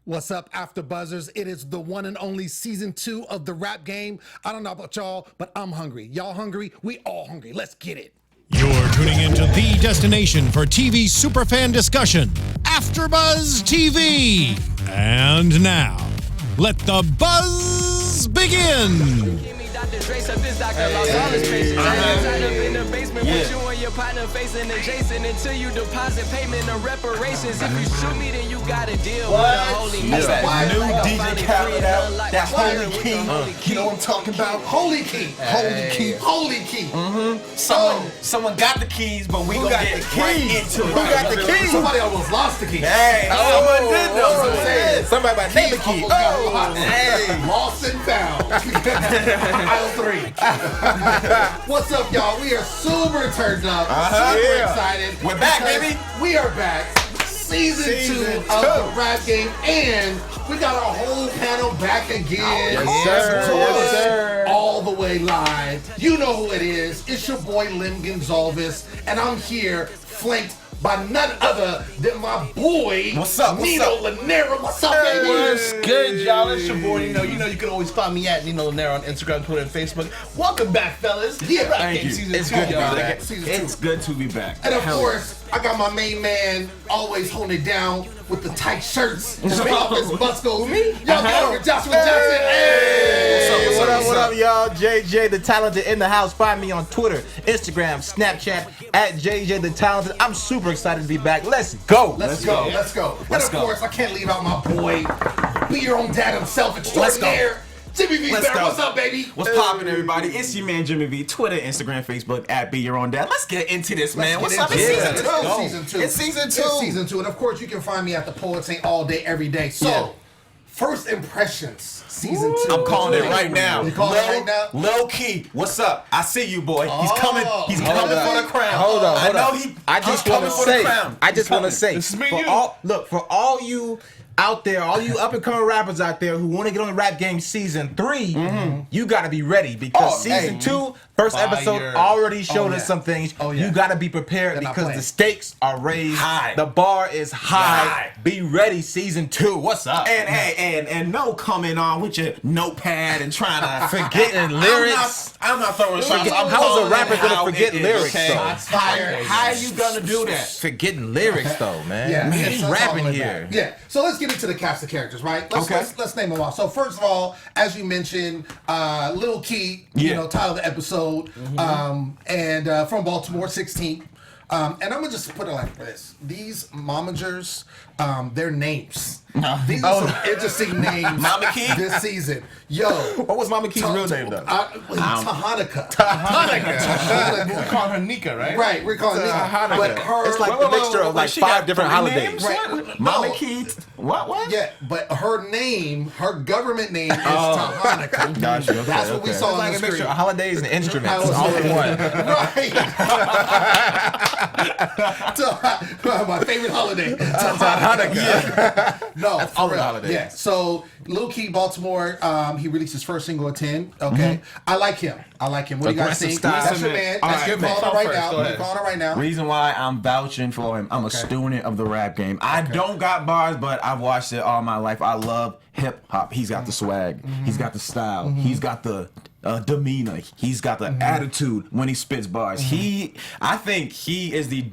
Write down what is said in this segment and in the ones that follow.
What's up, AFTERBUZZers? It is the one and only season 2 of the rap game. I don't know about y'all, but I'm hungry. Y'all hungry? We all hungry. Let's get it. You're tuning into the destination for TV superfan discussion, AFTERBUZZ TV. And now, let the buzz begin. Partner facing adjacent until you deposit payment of reparations. If you shoot me, then you gotta deal with a holy That's that new DJ Khaled out. That holy key. You know what I'm talking about? Holy key. Holy key. Holy key. Someone got the keys, but we gonna get right into it. Who got the keys? Somebody almost lost the keys. Hey, someone did though. Somebody by name the key. Hey, lost and found. Aisle 3. What's up, y'all? We are super turned up. Super excited. We're back, baby. We are back. Season 2 of the rap game, and we got our whole panel back again. Yes, sir. All the way live. You know who it is. It's your boy Lem Gonsalves, and I'm here flanked by none other than my boy, What's up? Nino Llanera. What's up, baby? What's good, y'all? It's your boy Nino. You know you can always find me at Nino Llanera on Instagram, Twitter, and Facebook. Welcome back, fellas. Yeah, thank you. Season It's 2, good to be y'all. back. It's good to be back. And of course, I got my main man always holding it down with the tight shirts. Jermaine Dupri. Me? Y'all got Vibert and Joshua Johnson. Hey! What up, y'all? JJ the Talented in the house. Find me on Twitter, Instagram, Snapchat at JJ the Talented. I'm super excited to be back. Let's go. Let's go. And of course, I can't leave out my boy, be your own dad himself, extraordinaire. Jimmy V. Let's go. What's up, baby? What's poppin', everybody? It's your man Jimmy V. Twitter, Instagram, Facebook at Be Your Own Dad. Let's get into this, man. What's up? It's season 2. It's season 2. It's season 2. And of course, you can find me at the Poets Ain't All Day, every day. So, first impressions, season 2. I'm calling it right now. You calling it right now? Low key. What's up? I see you, boy. He's coming. He's coming for the crown. Hold on. I know I just want to say, This is me and for you. all you out there, all you up and coming rappers out there who want to get on the rap game season 3, you got to be ready because season 2, first episode already showed us some things. You got to be prepared because the stakes are raised. High. The bar is high. Be ready, season 2. What's up? And no coming on with your notepad and trying to Forgetting lyrics. I'm not throwing shots. How is a rapper gonna forget lyrics, though? How are you gonna do that? Forgetting lyrics, though, man. Yeah, Man, it's all rapping the way here. back. Yeah, so let's get into the cast of characters, right? Let's name them off. So first of all, as you mentioned, Lil Key, you know, title of the episode, and from Baltimore, 16th. And I'm gonna just put it like this: these momagers, their names. These are some interesting names. Mama Key? This season, yo. What was Mama Key's real name, though? Tahanika. We're calling her Nika, right? Right, we're calling Nika. But her, It's like the mixture of like She 5 got different 3 holidays. names? Right. Mama No. Key. What? Yeah, but her name, her government name is Tahanika. Gotcha. Okay, That's what we saw It's on like the a mixture screen. of holidays and instruments I was all in one. Right. My favorite holiday. Hanukkah. No, That's for all the real. holidays. Yeah. So Lil Key, Baltimore, he released his first single at 10. Okay. I like him. What do you guys Aggressive think? style. That's your man. All That's right, good. man. Calling it right Go now. ahead. Calling it right now. Reason why I'm vouching for him. I'm a student of the rap game. I don't got bars, but I've watched it all my life. I love hip hop. He's got the swag. He's got the style. He's got the demeanor. He's got the attitude when he spits bars. I think he is the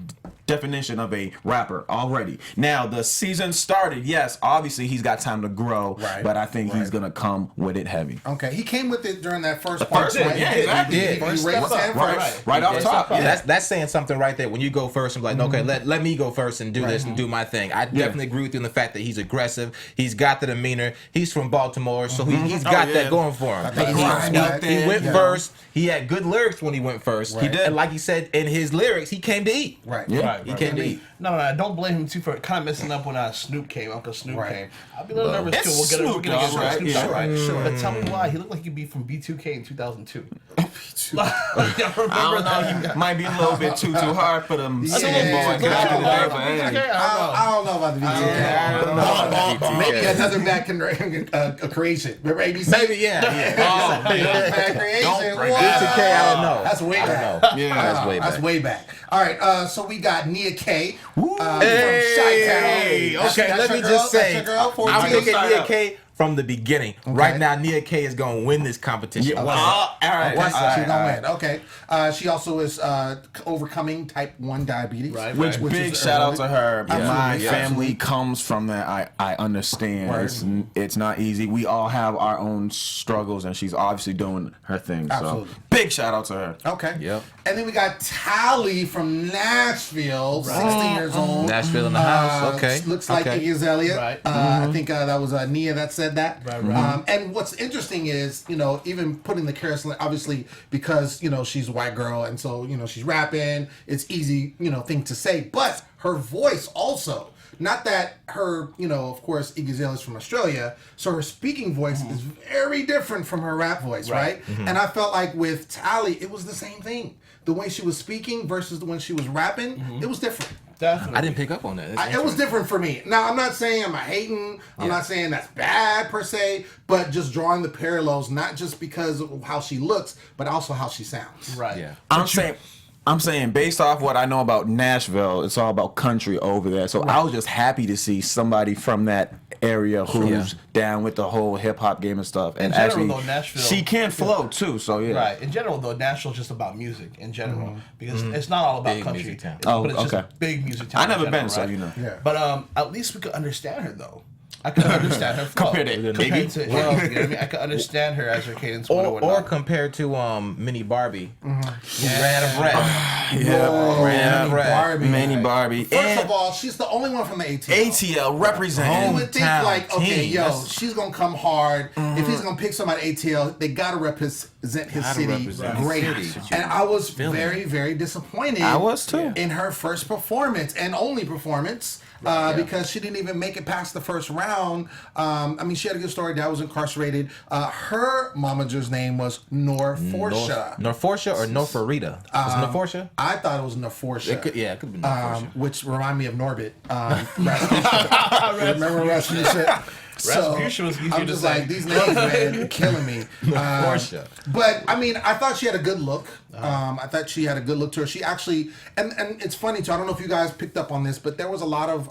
definition of a rapper already. Now the season started. Yes, obviously he's got time to grow, but I think he's gonna come with it heavy. Okay. He came with it during that first part. First, right? yeah, exactly. He raised his hand first. Right off top. Yeah. That's saying something right there. When you go first, I'm like, okay, let me go first and do this and do my thing. I definitely agree with you in the fact that he's aggressive. He's got the demeanor. He's from Baltimore, so he's got that going for him. He went first. He had good lyrics when he went first. He did. And like he said in his lyrics, he came to eat. Right. Yeah. He came to eat. No, I don't blame him too for kind of messing up when Snoop came. Uncle Snoop came. I'll be a little nervous too. It's We'll get Snoop, Snoop, right? Snoop Yeah. shot, right? Sure. But tell me why he looked like he'd be from B2K in 2002. I don't know. He might be a little bit too hard for them singing boys back in the day, but hey. I don't know about the BTK. I don't know about the Maybe BTK. another bad creation. Remember ABC? Maybe, yeah. Bad creation. Don't bring Wow. that BTK, I don't know. That's way back. Yeah. That's way back. That's way back. All right, so we got Nia K. Hey, from Chi-Town. okay, let me just say, I'm picking Shout Nia out. K from the beginning. Right now, Nia K is going to win this competition. Yeah, What's all right. She's gonna win. Okay. She also is overcoming type 1 diabetes. Right. Which big is shout out early. to her. My Absolutely, family absolutely. comes from that. I understand. Word. It's not easy. We all have our own struggles, and she's obviously doing her thing. Absolutely. So big shout out to her. Okay. Yep. And then we got Tally from Nashville, 16 years old. Nashville in the house. Okay. Looks like Okay. Iggy Azalea. Right. I think that was Nia that said that. Right. And what's interesting is, even putting the carousel, obviously, because, she's a white girl and so, she's rapping, it's easy, thing to say. But her voice also, not that her, of course, Iggy Azalea is from Australia, so her speaking voice is very different from her rap voice, right? And I felt like with Tally, it was the same thing. The way she was speaking versus the way she was rapping, it was different. Definitely. I didn't pick up on that. It was different for me. Now, I'm not saying I'm hating. I'm not saying that's bad per se, but just drawing the parallels, not just because of how she looks, but also how she sounds. Right. Yeah. I'm saying based off what I know about Nashville, it's all about country over there. So I was just happy to see somebody from that area who's down with the whole hip hop game and stuff. And general, actually, though, Nashville- she can flow too. So yeah. Right. In general, though, Nashville's just about music in general because it's not all about Big country. music town. But it's okay. just big music town. I in never general, been, so right? you know. Yeah. But at least we could understand her though. I could understand her flow. Compared to Compared Iggy? to Iggy, you know what I mean? I could understand her as her cadence went Or compared to Mini Barbie, who ran a Brat. Yeah. Barbie. Mini Barbie. First And of all, she's the only one from the ATL. ATL representing. You would think Hometown like, okay, team. yo, That's- she's gonna come hard. If he's gonna pick somebody ATL, they gotta represent his city represent his great. city. And I was very, very disappointed. I was too. In her first performance and only performance. Because she didn't even make it past the first round. She had a good story. Dad was incarcerated. Her momager's name was Norfortia. Norfortia or Norforita? Was it Norfortia? I thought it was Norfortia. It could have been Norfortia. Which remind me of Norbit. Remember Rasputia? Rasputia was easier I'm to just say. like, these names, man, killing me. Norfortia. But I thought she had a good look. I thought she had a good look to her. She actually, and it's funny too. I don't know if you guys picked up on this, but there was a lot of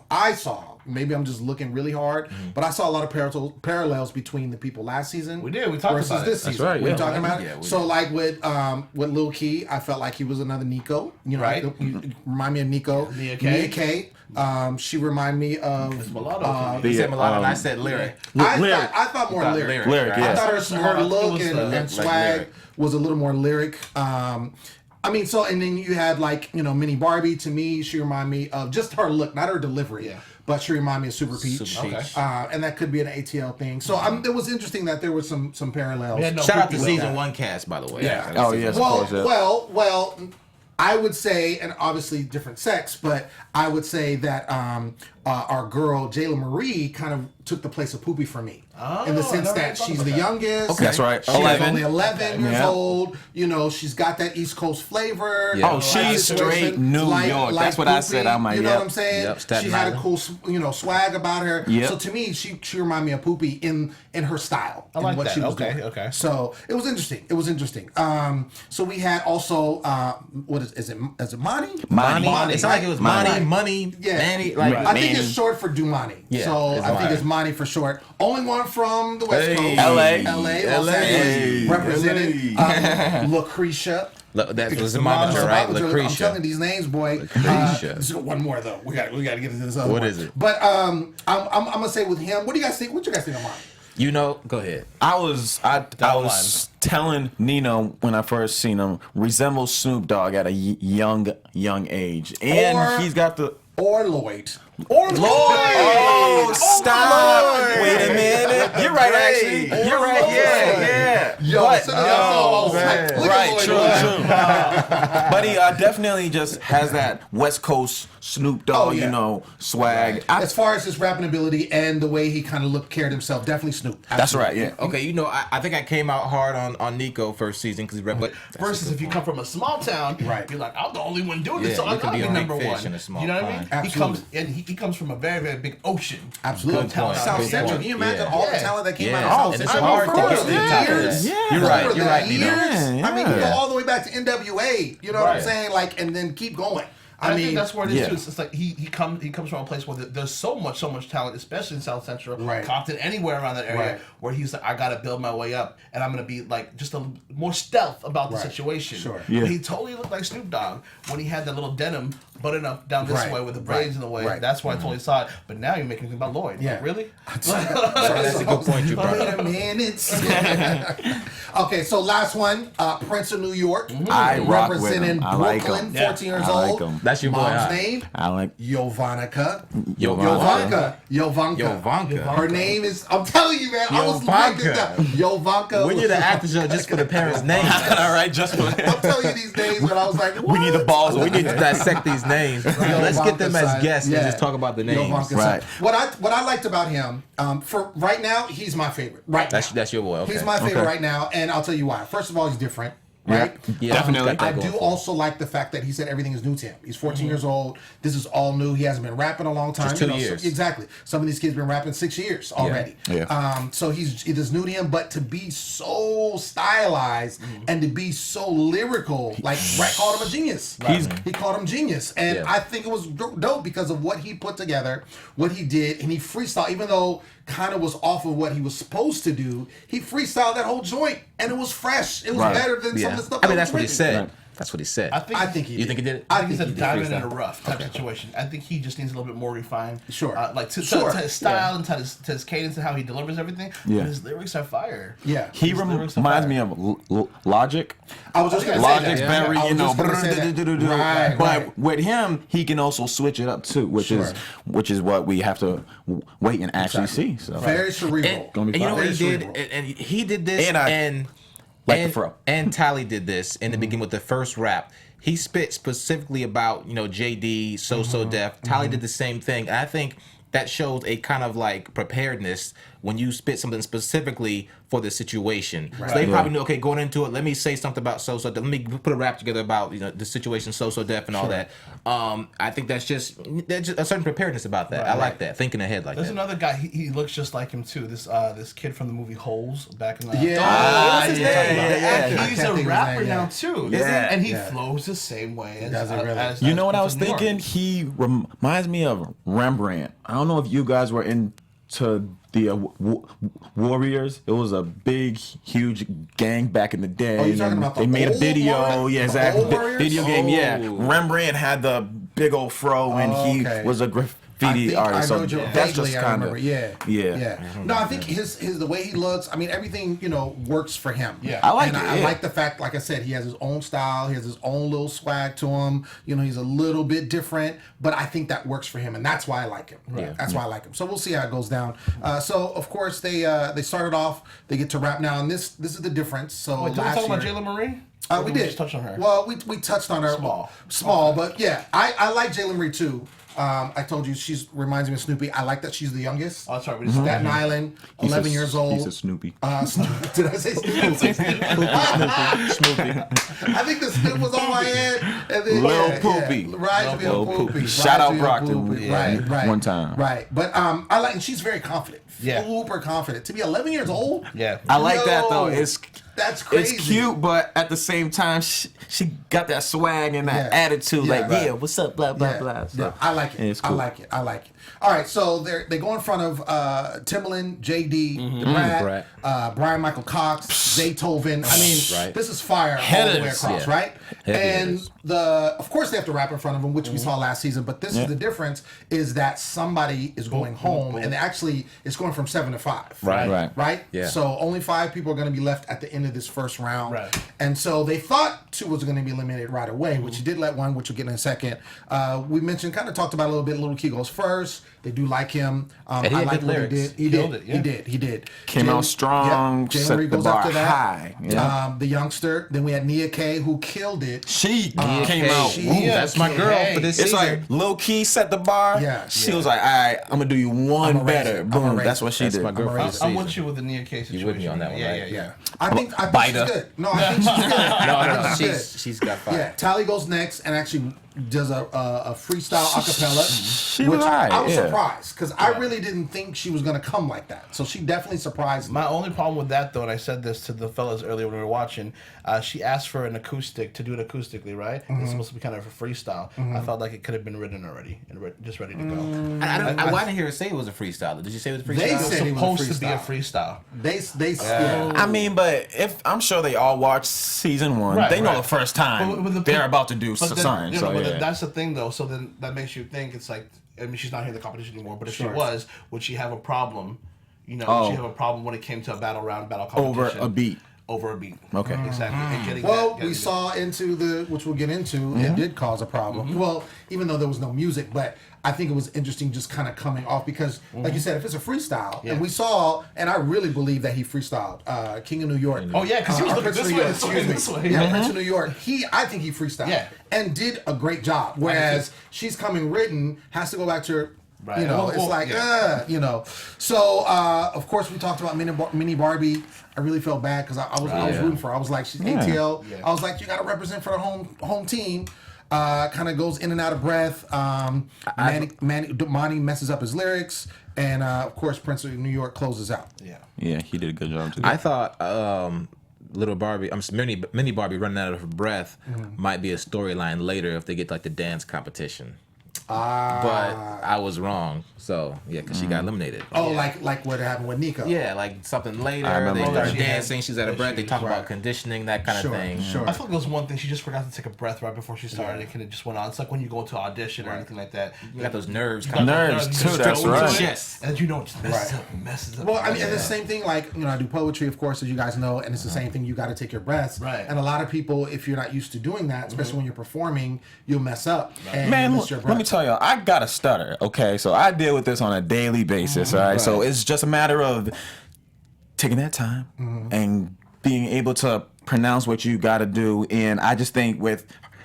maybe I'm just looking really hard, but I saw a lot of parallels between the people last season. We did. We talked versus about it. this season. right, We yeah. talking about Yeah, it. we So did. like with Lil Key, I felt like he was another Nico. Right. You remind me of Nico. Nia K. Nia K. She reminded me of Mulatto. You said mulatto, and I said lyric. I thought more thought lyric. Lyric, right? yeah. I thought her look and like swag lyric. was a little more lyric. And then you had Mini Barbie. To me, she reminded me of just her look, not her delivery, but she reminded me of Super Peach. Super Peach. And that could be an ATL thing. So it was interesting that there was some parallels. Yeah, no, Shout out to With season that. 1 cast, by the way. Yeah. Oh yes, of course. Yeah. Well, I would say, and obviously different sex, but I would say that our girl Jayla Marie kind of took the place of Poopy for me, in the sense never that thought she's about the that. youngest. Okay. That's right. She's 11. only 11 years Yeah. old. She's got that East Coast flavor. Yeah. Oh, she's straight New York. That's what I said. I'm like, you know yep. what I'm saying? Yep, Staten She had a Island. cool, swag about her. Yep. So to me, she reminded me of Poopy in her style. I like and what that. she was Okay, doing. okay. So it was interesting. So we had also what is it? Is it Monty? Monty. It's not like it was Monty. Money, Yeah. Manny. Like, I think it's short for Dumani. Yeah, So it's I think Monty. it's Monty for short. Only one from the West Hey. Coast. LA. Los Angeles. Represented. Lucretia. That was the momager, right? I'm Lucretia. telling you these names, boy. Lucretia. Let's go one more though. We got to get into this other What one. is it? But I'm gonna say with him. What do you guys think? What you guys think of Monty? Go ahead. I was telling Nino when I first seen him resembles Snoop Dogg at a young age, and Or- he's got the Or Lloyd. Oh, stop! Wait a minute. You're right, actually. You're right. Yeah. Yo, But- so I was like, look at Right, Lloyd true, Lloyd. But he definitely just has that West Coast Snoop Dogg, Oh, yeah. swag. As far as his rapping ability and the way he kind of carried himself, definitely Snoop. That's right. Yeah. Okay, I think I came out hard on Nico first season because he rap. But Versus if you come from a small town, Right. you're like, I'm the only one doing this, Yeah, so I you can gotta be be a big number fish one. in a small You know what I mean? pond. Absolutely. He comes from a very, very big ocean. Absolutely. Good point. South Good Central. point. Can you imagine Yeah. all the Yeah. talent that came Yeah. out of Oh, South it's Central? hard to get For to the top of years. this. Yeah. You're right. For You're right, Nino. years. I mean, you go Yeah. all the way back to NWA. You know what I'm Right. saying? And then keep going. I think that's where it is too. It's like he comes from a place where there's so much talent, especially in South Central, Compton, anywhere around that area, where he's like, I gotta build my way up, and I'm gonna be like just a more stealth about the situation. Sure. Yeah. He totally looked like Snoop Dogg when he had that little denim button up down this way with the braids in the way. That's why I totally saw it. But now you're making me think about Lloyd. Yeah. Like, really? That's a good point you brought up. Wait a minute. Okay, so last one, Prince of New York. I rock with representing him. I like Brooklyn, him. 14 years I like old. him. That's your boy. Mom's name? I like Yovanka. Yovanka. Her name is, I'm telling you, man, I was looking at Yovanka. We need an actor show just for the parents' names. all right, just for I'm telling you these names, but I was like, what? we need the balls. We need to dissect these names. Let's get them as guests and just talk about the names. Right. What I liked about him, for right now, he's my favorite. Right now. That's your boy. Okay. He's my favorite right now, and I'll tell you why. First of all, he's different. Right? Yeah, definitely. I do also like the fact that he said everything is new to him. He's 14 years old. This is all new. He hasn't been rapping a long time. Just 2 years. Exactly. Some of these kids been rapping 6 years already. Yeah. So it is new to him, but to be so stylized and to be so lyrical, like Brat called him a genius. He called him genius. And I think it was dope because of what he put together, what he did, and he freestyled, even though kind of was off of what he was supposed to do, he freestyled that whole joint, and it was fresh. It was better than some of the stuff. I mean, that's what he said. Right. That's what he said. I think he did. You think he did it? I think he's a diamond in a rough type situation. I think he just needs a little bit more refined. Sure. Like to his style and to his cadence and how he delivers everything. Yeah. But his lyrics are fire. Yeah. He reminds me of Logic. I was just going to say Logic's that. very, you know, Right. but with him, he can also switch it up too, which is what we have to wait and actually see. So very cerebral. And you know what he did? And he did this, and Tally did this in the beginning with the first rap. He spit specifically about, JD, So Def. Tally did the same thing. And I think that shows a kind of like preparedness when you spit something specifically for the situation. Right. So they probably knew, okay, going into it, let me say something about So Def. Let me put a rap together about the situation So Def and all that. I think there's just a certain preparedness about that. I like that, thinking ahead like There's that. another guy, he looks just like him too. This kid from the movie Holes back in the he's a rapper now too. Yeah. And he flows the same way as you know what I was thinking? He reminds me of Rembrandt. I don't know if you guys were into the Warriors. It was a big, huge gang back in the day. Oh, you're talking about they made a video. Warriors? Yeah, exactly. Warriors? Video game. Yeah. Rembrandt had the big old fro, and he was a graffiti artist. So that's just kind of No, I think his the way he looks. I mean, everything works for him. Yeah, I like and it. I like the fact, like I said, he has his own style. He has his own little swag to him. He's a little bit different, but I think that works for him, and that's why I like him. Right. That's why I like him. So we'll see how it goes down. So of course they started off. They get to rap now, and this is the difference. So did we talk about Jayla Marie? We did just touch on her. Well, we touched on her. Small, but yeah, I like Jayla Marie too. I told you she reminds me of Snoopy. I like that she's the youngest. Oh, that's right. Staten Island, 11 years old. He's a Snoopy. Did I say Snoopy? Snoopy. I think the Snoop was on my head. And then, Lil Poopy. Rise to be a Poopy. Shout out Proctor. Right. One time. Right. But I like, and she's very confident. Yeah. Super confident. To be 11 years old. Yeah. I like that though. That's crazy. It's cute, but at the same time, she got that swag and that attitude. What's up, blah, blah, blah. So, yeah, I like it. Cool. I like it. All right, so they go in front of Timbaland, JD, Brat, Brian Michael Cox, Zaytoven. I mean, this is fire all the way across, right? And of course they have to rap in front of them, which we saw last season. But this is the difference: is that somebody is going home, and actually it's going from 7 to 5. Right. Yeah. So only 5 people are going to be left at the end of this first round. Right. And so they thought 2 was going to be eliminated right away, which he did let 1, which we'll get in a second. We mentioned, kind of talked about a little bit. Little Key goes first. They do like him. And he I had like good what lyrics. he did. He did. Came out strong. Jay Set Marie the goes bar after that. high. Yeah. The youngster. Then we had Nia K, who killed it. She came out. That's my girl for this It's season. like low key set the bar. Yeah. She was like, all right, I'm gonna do you one better. Boom. That's what she That's did. my girl for this I'm season. with you with the Nia K situation. You with me on that one, right? Yeah. I think she's good. No, I think she's good. No, she's got 5. Yeah, Tally goes next, and actually does a freestyle acapella, which was alright, I was yeah. surprised because I really didn't think she was gonna come like that. So she definitely surprised me. My only problem with that, though, and I said this to the fellas earlier when we were watching, she asked for an acoustic to do it acoustically, right? It's supposed to be kind of a freestyle. I felt like it could have been written already and just ready to go. I didn't hear her say it was a freestyle. Did you say it was a freestyle? They It was said it was supposed to be a freestyle. Yeah. I mean, but if I'm sure they all watched season 1, Right, they know right. the first time But they're about to do But then, something. you know, So but yeah. that's the thing, though. So then that makes you think it's like, I mean, she's not here in the competition anymore. But if she was, would she have a problem? You know, would she have a problem when it came to a battle competition? Over a beat. Over a beat. Okay. Exactly. And getting Well, that, we saw into which we'll get into, it did cause a problem. Well, even though there was no music, but I think it was interesting just kind of coming off because, like you said, if it's a freestyle, and we saw, and I really believe that he freestyled King of New York. Oh, yeah, because he was looking Prince this of way, New York, this way, excuse me. this way. Yeah, Prince of New York. I think he freestyled. Yeah. And did a great job. Whereas she's coming written, has to go back to her. Right. You know, Well, it's like, you know. So, of course, we talked about Mini Barbie. I really felt bad because I was rooting for her. I was like, she's ATL. Yeah. I was like, you got to represent for the home team. Kind of goes in and out of breath. Monty messes up his lyrics. And, of course, Prince of New York closes out. Yeah. Yeah, he did a good job too. I thought little Barbie, mini Barbie running out of her breath might be a storyline later if they get like the dance competition. But I was wrong. So yeah, because she got eliminated. Oh, like what happened with Nico. Yeah, like something later. I remember They that. start dancing. She's out of breath. They talk Right. about conditioning, that kind of thing. Sure. I feel like there was one thing she just forgot to take a breath right before she started. It kind of just went on. It's like when you go to audition or anything like that. You got those nerves. You coming. got Nerves, those too, you that's just go into right. it, Yes. And you know, it just messes Right. up, messes up. Well, I mean, and the same thing, like, you know, I do poetry, of course, as you guys know, and it's the same thing. You got to take your breaths. Right. And a lot of people, if you're not used to doing that, especially when you're performing, you'll mess up. And Man, you miss your breath. let me tell y'all, I got a stutter, okay? So I deal with this on a daily basis, all right? So it's just a matter of taking that time and being able to pronounce what you got to do. And I just think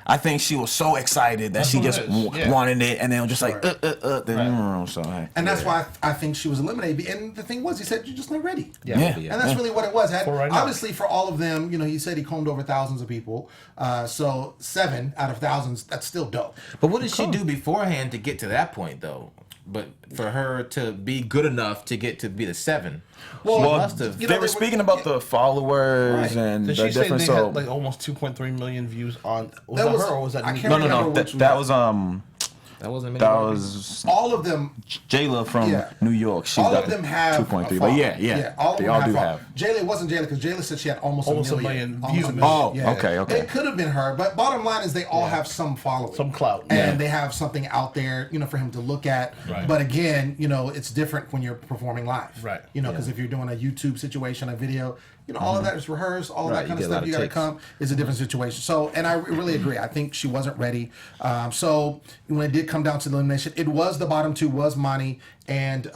I think she was so excited that she what just it is, yeah. wanted it, and then just like, so hey. And that's why I think she was eliminated. And the thing was, he said, you're just not ready. Yeah. And that's really what it was. For right now. Obviously, for all of them, you know, he said he combed over thousands of people. So 7 out of thousands, that's still dope. But what did she do beforehand to get to that point, though? But for her to be good enough to get to be the 7, Well, she Well, must have. you they know, were speaking about the followers and Did the she say different. they So had like almost 2.3 million views on? Was That that, was- her or was that I Nico? can't no, remember which that one. was that wasn't. that was All of them Jayla from Yeah. New York. She's all got of them have 2.3, a but following. yeah, all of they them all have do following. have. Jayla wasn't Jayla because Jayla said she had almost a million views. Oh, okay. It could have been her, but bottom line is they all have some following, Some clout. and they have something out there, you know, for him to look at. Right. But again, you know, it's different when you're performing live, Right. You know, because if you're doing a YouTube situation, a video, you know, all of that is rehearsed, all of Right, that kind you of get a lot stuff. of You got to takes. come. It's a different situation. So, and I really agree. I think she wasn't ready. So when it did come down to the elimination, it was the bottom two was Monty and.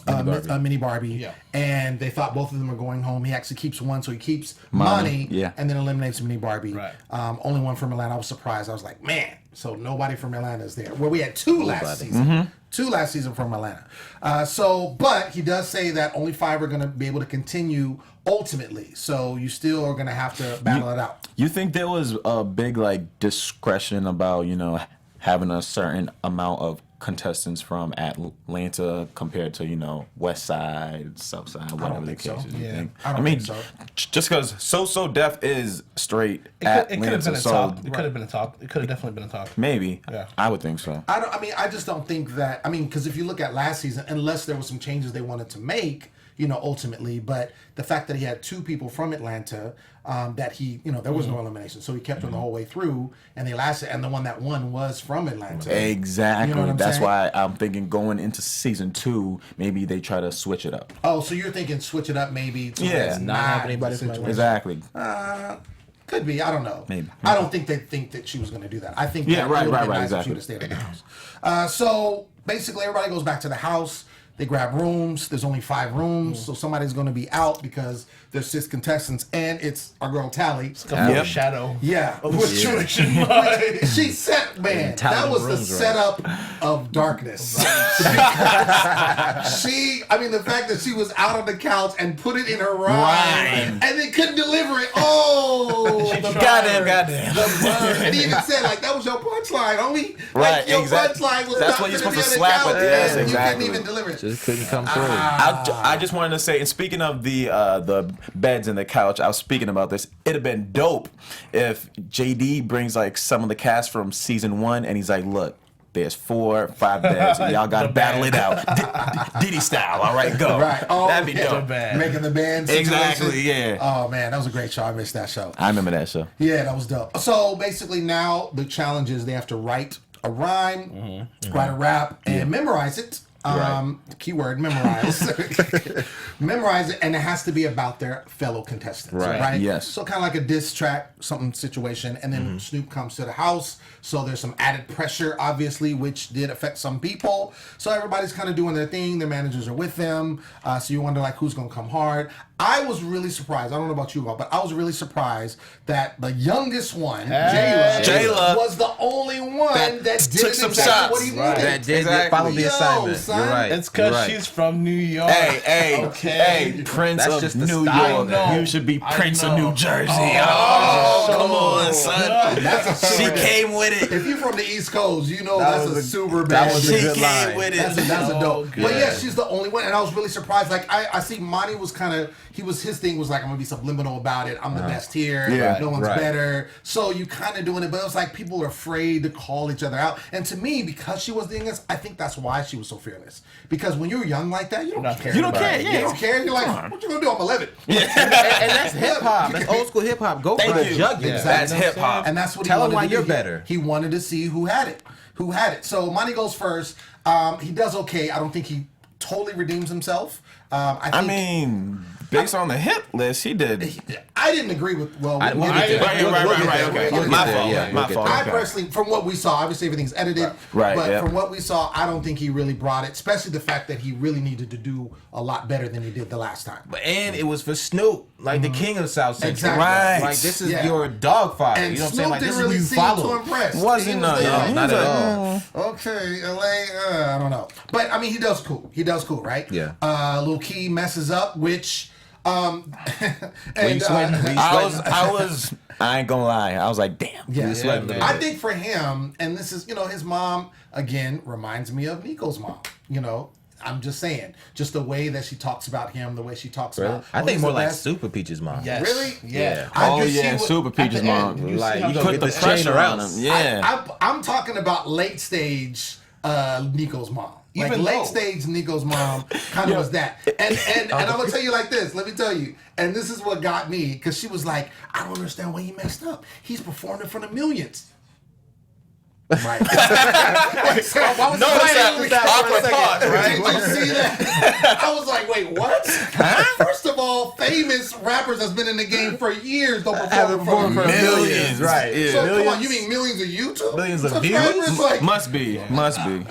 Mini Barbie, Yeah. and they thought both of them were going home. He actually keeps one, so he keeps Monty, Monty, yeah. and then eliminates Mini Barbie. Right. Only one from Atlanta. I was surprised. I was like, man, so nobody from Atlanta is there. Well, we had 2 last season. 2 last season from Atlanta. But he does say that only 5 are going to be able to continue ultimately. So you still are going to have to battle it out. You think there was a big like discretion about having a certain amount of contestants from Atlanta compared to West Side, South Side, whatever the think case so. is? You Yeah, think? I don't mean, think so. just because So Def is straight It could have Atlanta, been a so top. It could have been a top. It could have definitely been a top. maybe. Yeah. I would think so. I just don't think that. I mean, because if you look at last season, unless there was some changes they wanted to make, ultimately, but the fact that he had 2 people from Atlanta, that he, there was no elimination, so he kept them the whole way through, and they lasted, and the one that won was from Atlanta. Exactly. You know what I'm That's saying? why I'm thinking going into season 2, maybe they try to switch it up. Oh, so you're thinking switch it up maybe? To Yeah, where it's not have the anybody from situation. Exactly. Could be. I don't know. Maybe. I don't think they think that she was going to do that. I think Yeah, that right, it would have right, been right, nice if she exactly. would have stayed in the house. So basically, everybody goes back to the house. They grab rooms. There's only 5 rooms, so somebody's going to be out because there's 6 contestants, and it's our girl Tally. It's a shadow. Yeah. Situation. She set, man, that was the setup of darkness. The fact that she was out on the couch and put it in her rhyme, and they couldn't deliver it. Oh, goddamn. The burn. And he even said, like, that was your punchline, homie. Right, like, your exactly. punchline was That's what you're supposed to slap with. Yes, and exactly. You couldn't even deliver it. Just couldn't come through. I just wanted to say, and speaking of the beds and the couch, I was speaking about this. It'd have been dope if JD brings like some of the cast from season 1, and he's like, look, there's 4 or 5 beds, and y'all gotta battle it out, Diddy style. All right, go. Right. Oh, that'd be dope. Making the band situation. Exactly. Yeah. Oh man, that was a great show. I missed that show. I remember that show. Yeah, that was dope. So basically, now the challenge is they have to write a rhyme, write a rap, and memorize it. Keyword, memorize. Memorize it, and it has to be about their fellow contestants. Right. Yes. So kind of like a diss track, something situation, and then Snoop comes to the house. So there's some added pressure, obviously, which did affect some people. So everybody's kind of doing their thing. Their managers are with them. So you wonder, like, who's going to come hard. I was really surprised. I don't know about you, but I was really surprised that the youngest one, Jayla, was the only one that did took some exactly shots. what he needed. That did follow the assignment. Son. You're right. It's because You're right. she's from New York. Hey, Prince That's of just the New style. York. You should be Prince of New Jersey. Come on, son. She came with it. If you're from the East Coast, you know that's a super bad. That was a She good came line. with it. That's a dope. But yeah, she's the only one, and I was really surprised. Like I see Monty was kind of his thing was like, I'm gonna be subliminal about it. I'm the best here. Yeah, no one's right. better. So you kind of doing it, but it was like people are afraid to call each other out. And to me, because she was the youngest, I think that's why she was so fearless. Because when you're young like that, you don't care. You don't care. You don't care. You're like, what you gonna do? I'm 11. and that's hip hop. That's old school hip hop. Go for the jugular. That's hip hop. And that's what Tell he him wanted why to do. you're better. He wanted to see who had it. So Monty goes first. He does okay. I don't think he totally redeems himself. I mean, based on the hit list, he did. I didn't agree with. Well, Right. Okay. My fault. I personally, from what we saw, obviously everything's edited. Right. But from what we saw, I don't think he really brought it. Especially the fact that he really needed to do a lot better than he did the last time. And it was for Snoop, like the king of South Central. Exactly. Right. Like this is your dog father. And you know what I'm Snoop saying? Like this didn't is who really you seem follow. too impressed. Wasn't He no, was there. not at all. Okay, LA, I don't know. But I mean, he does cool. Right? Yeah. Lil Key messes up, which and I ain't gonna lie. I was like, damn. yeah, Yeah. I think for him, and this is, his mom again reminds me of Nico's mom. I'm just saying, just the way that she talks about him, the way she talks about. I think he's more the like best. Super Peach's mom. Yes. Really? Yeah. Oh yeah, Super Peach's mom. Like you gonna Put get the this chain pressure around on him. him. Yeah. I'm talking about late stage Nico's mom. Like Even late though- stage Nico's mom kind of was that. And I'm gonna tell you like this. Let me tell you. And this is what got me, because she was like, I don't understand why he messed up. He's performed in front of millions. Right. So I was awkward pause, right? Did you see that? I was like, wait, what? First of all, famous rappers that's been in the game for years don't perform in front of Millions, right. Yeah. So come on, you mean millions of YouTube? Millions of subscribers? views? Like, Must be.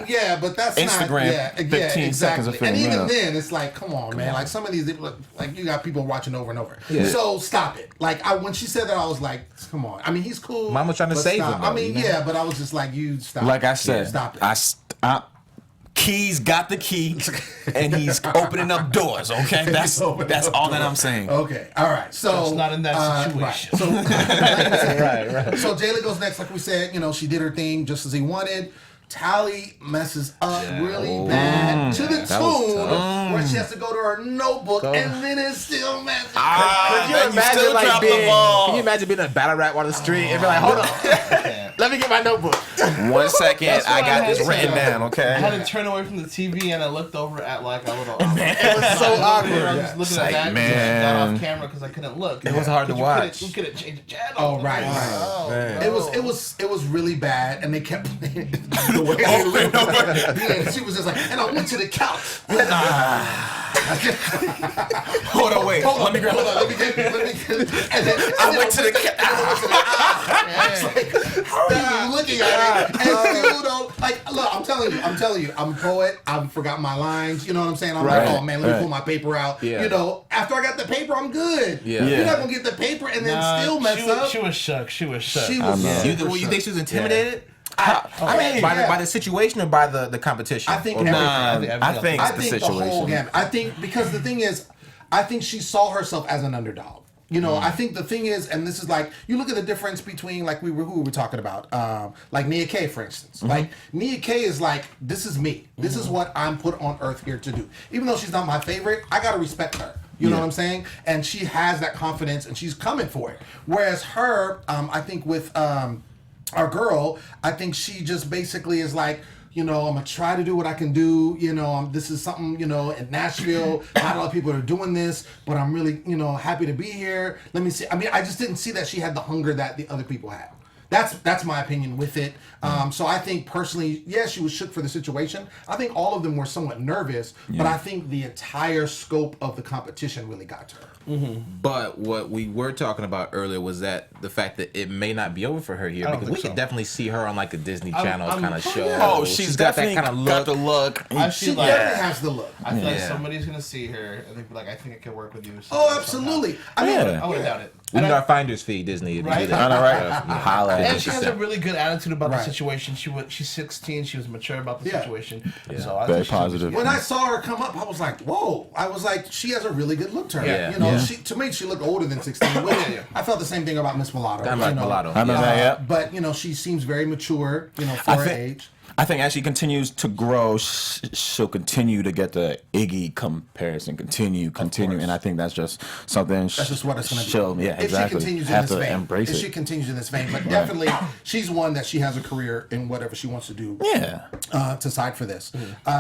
yeah, but that's Instagram, not 15 seconds of exactly. fame, And even yeah. then, it's like, come on, man. Like some of these, like you got people watching over and over. Yeah. So stop it. Like when she said that, I was like, come on. I mean, he's cool. Mama trying to but save stop. him, I though, mean, you know? yeah, but I was just like, you stop. Like I said, stop it. Keys got the key, and he's opening up doors. Okay, that's all that I'm saying. Okay, all right. So Just not in that situation. Right. So, like I said, Right. So Jayla goes next, like we said. She did her thing just as he wanted. Tally messes up really bad to the was tough. tune where she has to go to her notebook and then it's still messing. Could you imagine like being? Can you imagine being a battle rap on the street and be like, hold on, let me get my notebook. 1 second, I got I this had written to- down. I Okay. had to turn away from the TV and I looked over at like a little. It was so awkward. I was just looking at that. man. I got off camera because I couldn't look. It was hard to watch. You could have changed the channel. Oh right. Man. It was really bad, and they kept the way they looked. Yeah, she was just like, and I went to the couch. Hold on, wait. Let me grab. Let me get. And then I went to the couch. I was like, how are you looking at it? And still don't like. Look, I'm telling telling you, I'm a poet. I've forgotten my lines. You know what I'm saying? I'm like, oh man, let me pull my paper out. Yeah. You know, after I got the paper, I'm good. Yeah. You're not gonna get the paper and then still mess up. She was shook. She was shook. She was. You think she was intimidated? I mean, by the situation or by the competition? I think Or- everything. I think I it's the think the whole situation. gamut. I think because the thing is, I think she saw herself as an underdog. You know, I think the thing is, and this is like, you look at the difference between, like, who we were talking about, like Nia K, for instance. Like, Nia K is like, this is me. This is what I'm put on earth here to do. Even though she's not my favorite, I gotta respect her. You know what I'm saying? And she has that confidence, and she's coming for it. Whereas her, I think with our girl, I think she just basically is like, you know, I'm gonna try to do what I can do. You know, this is something, you know, in Nashville, not a lot of people are doing this, but I'm really, you know, happy to be here. Let me see. I mean, I just didn't see that she had the hunger that the other people had. That's my opinion with it. So I think personally, yeah, she was shook for the situation. I think all of them were somewhat nervous, but I think the entire scope of the competition really got to her. But what we were talking about earlier was that the fact that it may not be over for her here, because we could definitely see her on like a Disney Channel kind of show. Oh, she's got that definitely kind of got the look. look. She definitely has the look. I feel like somebody's gonna see her and they'd be like, I think I can work with you. Oh, absolutely. I mean, Yeah. I would doubt it. We need our finder's fee, Disney. Right? All right. Holla at And her. she has a really good attitude about Right. the situation. She's 16. She was mature about the Yeah. situation. So I Very think she was- positive. when I saw her come up, I was like, "Whoa!" I was like, "She has a really good look to her." Yeah. You know, Yeah. to me, she looked older than 16. Which I felt the same thing about Miss Mulatto. I'm you like know. Mulatto. I remember that, yeah. But you know, she seems very mature. You know, for I her think- age. I think as she continues to grow, she'll continue to get the Iggy comparison. Continue, and I think that's just something. That's just what it's going to be. She'll, yeah, if exactly. she continues Have in to this vein, embrace if it. she continues in this vein, but definitely, she's one that she has a career in whatever she wants to do. Yeah. To side for this.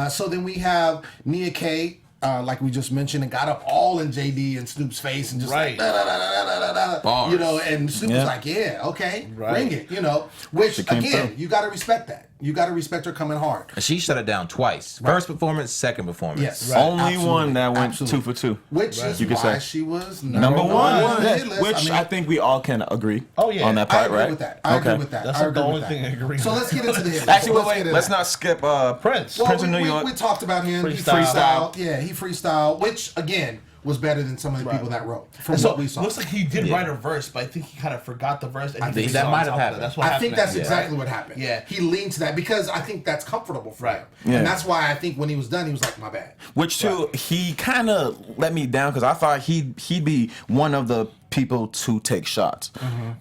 So then we have Nia K. Like we just mentioned, and got up all in JD and Snoop's face and just like, da, da, da, da, da, da, da, Bars. you know, and Snoop was like, yeah, okay, bring it, you know, which came again, through. you got to respect that. You got to respect her coming hard. And she shut it down twice. First performance, second performance. Yes. Only Absolutely. one that went Absolutely. 2 for 2. Which is You could why say. she was Number one, on the yeah, hit list. which I think we all can agree Oh, yeah. on that I part, agree right? with that. I agree with that. That's I the agree only with thing that. I agree So with. let's get into the hit list. Actually, So let's wait, get into let's that. not skip Prince. Well, Prince of New York. We talked about him. He Freestyle. freestyled. Yeah, he freestyled, which again was better than some of the people that wrote from And so what we saw. looks like he did write a verse, but I think he kind of forgot the verse. And he think freestyled that on might top have of it. happened. That's what I happened. think that's Yeah. exactly what happened. Yeah. He leaned to that because I think that's comfortable for him. Yeah. And that's why I think when he was done, he was like, my bad. Which too, he kind of let me down because I thought he'd be one of the people to take shots,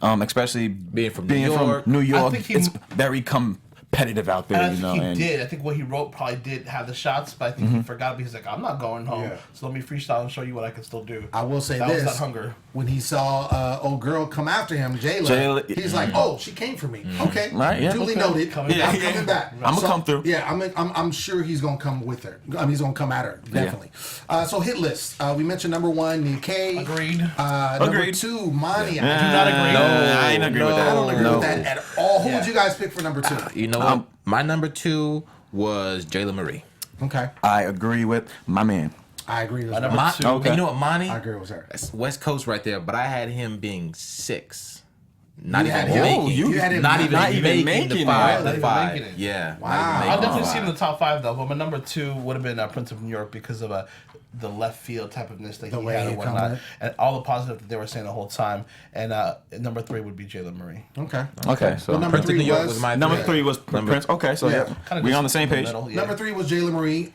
especially being from New York. New York. I think he- It's very competitive out there, And I you think know. he did. I think what he wrote probably did have the shots, but I think he forgot because he's like, I'm not going home, Yeah. so let me freestyle and show you what I can still do. I will say that this. was that hunger. When he saw old girl come after him, Jayla, he's like, "Oh, she came for me. Okay, Right, yeah. duly Okay. noted. Coming I'm back. coming back. I'ma come through. Yeah, I'm sure he's gonna come with her. I mean, he's gonna come at her definitely. So hit list. We mentioned number 1, Nia K. Agreed. Number Agreed. 2, Monty. do not agree. No, I ain't agree with that. I don't agree No. with that at all. Who Yeah. would you guys pick for number 2? You know what? My number 2 was Jayla Marie. Okay, I agree with my man. I agree with number that. two. Okay. You know what, Monty? I agree with her. That's West Coast right there, but I had him being 6. Not You had even him- making. you had him not not even even making the making it. five. Not The even five. making it. Yeah. Wow. I'll definitely see him in the top 5 though, but my number 2 would have been Prince of New York because of the left field type ofness that The he way had he and whatnot, come in. and all the positive that they were saying the whole time. And number 3 would be Jayla Marie. Okay. Okay, so Well, number Prince of 3 New York was was my number three. 3 was Prince. Okay, so Yeah. yeah, we on the same page. Number 3 was Jayla Marie.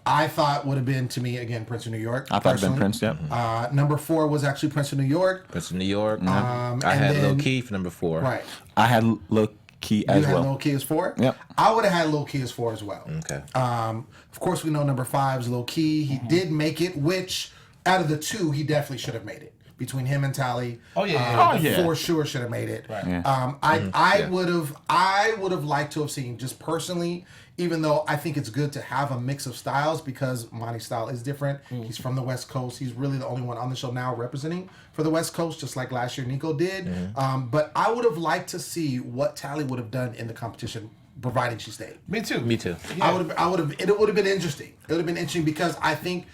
I thought would have been to me again Prince of New York. I thought it'd been personally. Prince. Yeah. Number 4 was actually Prince of New York. Prince of New York. I and had Lil then- Keith number 4. Right. I had Lil Key You as had well. Lil Key as 4? Yep. I would have had Lil Key as 4 as well. Okay. Of course, we know number 5 is Lil Key. He did make it, which out of the 2, he definitely should have made it. Between him and Tally, Oh, yeah. Oh, yeah. for sure should have made it. Right. Yeah. I would have liked to have seen, just personally, even though I think it's good to have a mix of styles because Monty's style is different. He's from the West Coast. He's really the only one on the show now representing for the West Coast, just like last year Nico did. But I would have liked to see what Tally would have done in the competition providing she stayed. Me too. Me too. Yeah. I would have. It would have been interesting. It would have been interesting because I think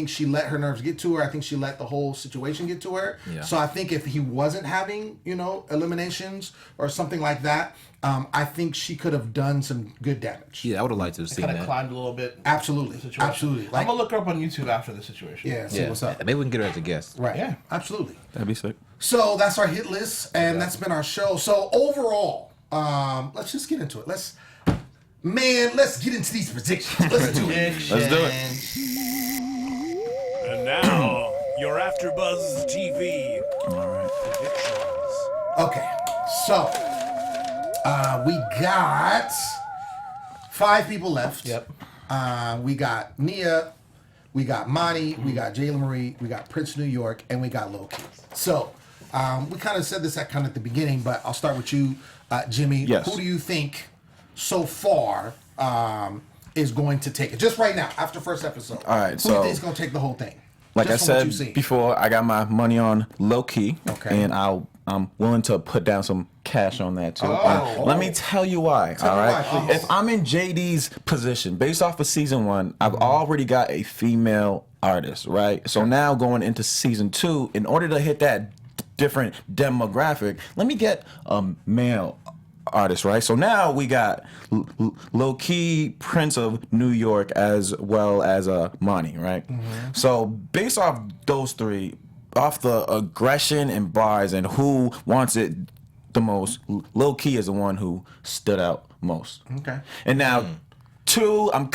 she let her nerves get to her. I think she let the whole situation get to her. Yeah. So I think if he wasn't having, eliminations or something like that, I think she could have done some good damage. Yeah, I would have liked to have seen Kind of that. climbed a little bit. Absolutely. I'm gonna look her up on YouTube after the situation. Yeah. See what's up. Maybe we can get her as a guest. Right. Yeah. Absolutely. That'd be sick. So that's our hit list, and that's been our show. So overall, let's just get into it. Let's get into these predictions. Let's do it. Let's do it. And now, your AfterBuzz TV predictions. Okay, so we got 5 people left. Yep. We got Nia, we got Monty, we got Jayla Marie, we got Prince New York, and we got Lil Key. So we kind of said this at the beginning, but I'll start with you, Jimmy. Yes. Who do you think so far is going to take it? Just right now, after first episode. All right, Who do so- you think is going to take the whole thing? Like Just I from what you've said seen. before, I got my money on low key, Okay. and I'm willing to put down some cash on that too. Oh. Let me tell you why. Tell all me right, why, please. if I'm in JD's position, based off of season 1, I've already got a female artist, right? So now going into season 2, in order to hit that different demographic, let me get a male artist, right? So now we got low key Prince of New York as well as Monty, right? So based off those 3, off the aggression and bars and who wants it the most, low key is the one who stood out most. Okay. And now 2, I'm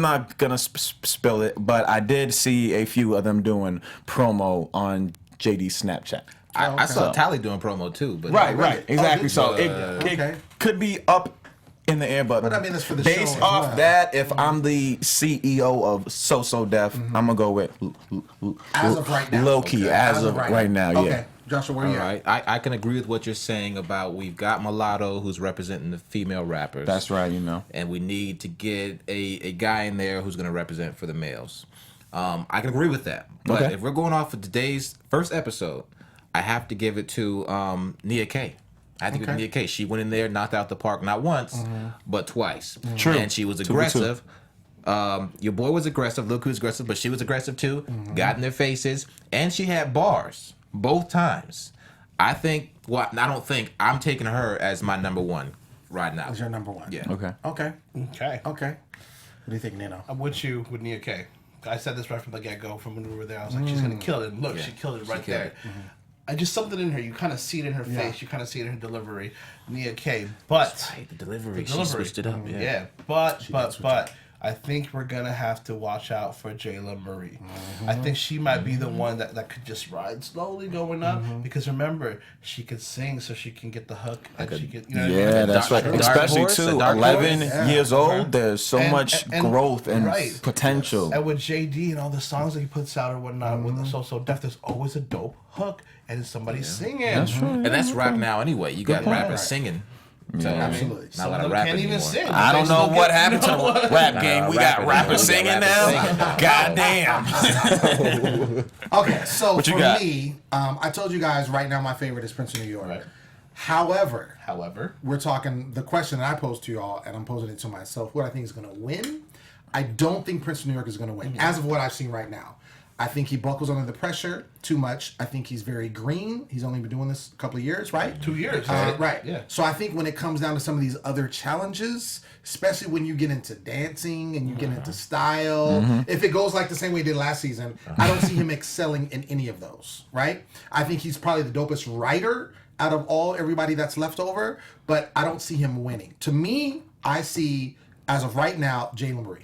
not gonna spill it, but I did see a few of them doing promo on JD's Snapchat. I saw Tally doing promo too, but Right, exactly. Oh, So okay. it could be up in the air, but I mean, it's for the based show as off well. that, if I'm the CEO of So Def, I'm gonna go with As of right now. low key. Okay. As of right now, yeah. Okay. Joshua, where All you at? right, I can agree with what you're saying about we've got Mulatto who's representing the female rappers. That's right, And we need to get a guy in there who's going to represent for the males. I can agree with that. But Okay. if we're going off of today's first episode, I have to give it to Nia K. I have to give it to Nia K. She went in there, knocked out the park not once, but twice. True. And she was aggressive. Your boy was aggressive. Lil' Key was aggressive, but she was aggressive too. Got in their faces, and she had bars both times. I don't think I'm taking her as my number 1 right now. Is your number 1? Yeah. Okay. Okay. Okay. Okay. What do you think, Nino? I'm with you with Nia K. I said this right from the get-go, from when we were there. I was like, she's gonna kill it. And look, she killed it right killed there. it. I just something in her. You kind of see it in her face. You kind of see it in her delivery. Nia K. But Right, the delivery. She switched it up. yeah. But I think we're gonna have to watch out for Jayla Marie. I think she might be the one that could just ride slowly going up, because remember, she could sing, so she can get the hook, and she could, you know what I mean? Yeah, that's right. Dark Especially horse, too, a dark 11 horse. years Yeah. old. There's so much growth and right. potential. And with JD and all the songs that he puts out or whatnot, with the So Def, there's always a dope hook, and somebody's singing. That's true. And that's rap now anyway. You got rappers singing. So, Absolutely. Not a lot of Some rapping can't even anymore. sing. I don't They know still what get- happened to the rap game. We got rappers rappers anymore. singing We got now. rappers God damn. Okay, so What you for got? me, I told you guys right now my favorite is Prince of New York. Right. However, However, we're talking the question that I posed to y'all, and I'm posing it to myself. What I think is going to win? I don't think Prince of New York is going to win, as of what I've seen right now. I think he buckles under the pressure too much. I think he's very green. He's only been doing this a couple of years, right? 2 years. Right. Yeah. So I think when it comes down to some of these other challenges, especially when you get into dancing and you get into style, if it goes like the same way it did last season, I don't see him excelling in any of those, right? I think he's probably the dopest writer out of everybody that's left over, but I don't see him winning. To me, I see, as of right now, Jayla Marie.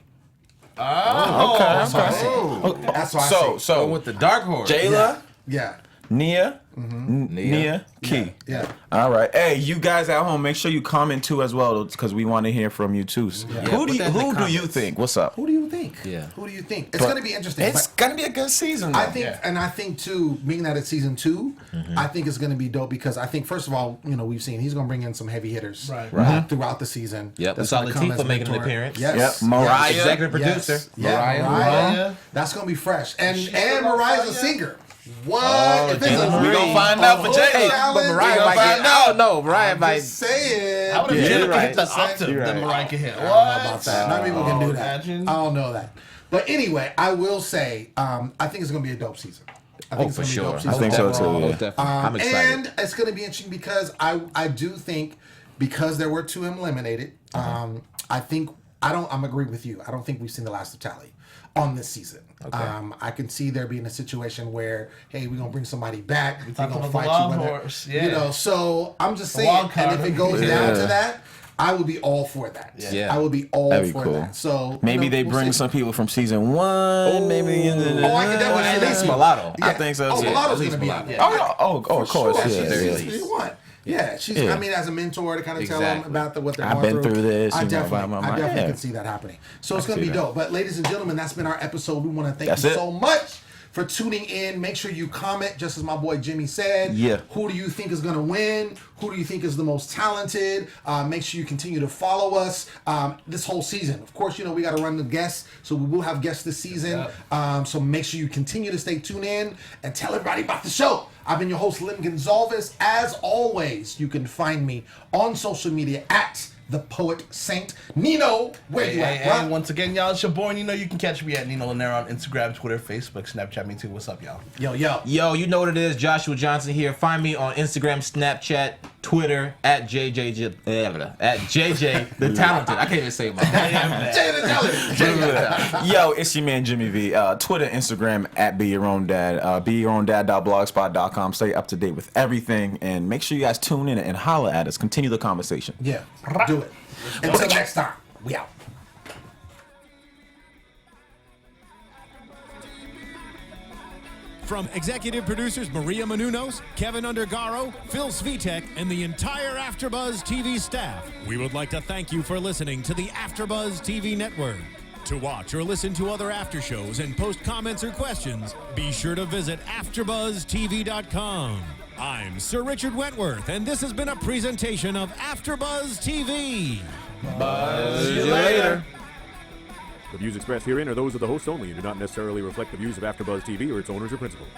That's what I see. That's what I see. So with the dark horse. Jayla, Yeah. Nia, Nia, Key. Yeah. All right. Hey, you guys at home, make sure you comment too as well, because we want to hear from you too. Who do put that in the you comments. think? What's up? Who do you think? Yeah. Who do you think? It's going to be interesting. It's but gonna be a good season. Though. I think, and I think too, being that it's season 2, I think it's going to be dope because I think, first of all, we've seen he's going to bring in some heavy hitters throughout the season. Yep. We That's saw gonna come as Latifah making an mentor. appearance. Yes. Yep. Mariah. Executive producer. Yes. Yeah, Mariah. Mariah. That's going to be fresh. And Mariah's a singer. What? We gonna find out for Jay. But Mariah might get. I don't know. Mariah might. Just saying. How would Yeah, Jay you're right. hit the octave You're that right. Mariah can hit? I don't know about that. Not people can do that. Imagine. I don't know that. But anyway, I will say, I think it's going to be a dope season. I think For sure. I think so too. Most Yeah. definitely. I'm excited. And it's going to be interesting because I do think because there were 2 eliminated, I think I'm agreeing with you. I don't think we've seen the last of Tally on this season. I can see there being a situation where, hey, we're gonna bring somebody back. We're talking gonna about fight the you, wild whether, horse, yeah. you know. So I'm just saying, wild and card. if it goes down to that, I would be all for that. Yeah. I would be all That'd be for cool. that. So Maybe they we'll bring see. some people from season 1. Maybe. Oh, I can definitely At see least that. Mulatto. I think so, Oh, too. Mulatto's At least gonna be Mulatto. on. Yeah. Of course. Sure. Yeah, That's yeah. what You want. Yeah, she's. Yeah. I mean, as a mentor to kind of tell Exactly. them about what they're I've going been through this, I you know, definitely, blah, blah, I blah. definitely Yeah. can see that happening. So it's going to see be that. dope. But ladies and gentlemen, that's been our episode. We want to thank That's you it. so much for tuning in. Make sure you comment, just as my boy Jimmy said. Yeah. Who do you think is going to win? Who do you think is the most talented? Make sure you continue to follow us this whole season. Of course, you know, we got to run the guests, so we will have guests this season. So make sure you continue to stay tuned in and tell everybody about the show. I've been your host, Lem Gonsalves. As always, you can find me on social media at The Poet Saint. Nino, where you at, bro? And once again, y'all, it's your boy Nino. You can catch me at Nino Llanera on Instagram, Twitter, Facebook, Snapchat, me too. What's up, y'all? Yo. Yo, you know what it is. Joshua Johnson here. Find me on Instagram, Snapchat, Twitter at JJ the Talented. I can't even say my Yo, it's your man Jimmy V. Twitter, Instagram at Be Your Own Dad. BeYourOwnDad.blogspot.com. Stay up to date with everything, and make sure you guys tune in and holler at us. Continue the conversation. Yeah, do it. Until next time, we out. From executive producers Maria Menounos, Kevin Undergaro, Phil Svitek, and the entire AfterBuzz TV staff, we would like to thank you for listening to the AfterBuzz TV network. To watch or listen to other after shows and post comments or questions, be sure to visit AfterBuzzTV.com. I'm Sir Richard Wentworth, and this has been a presentation of AfterBuzz TV. Buzz you later. The views expressed herein are those of the hosts only and do not necessarily reflect the views of AfterBuzz TV or its owners or principals.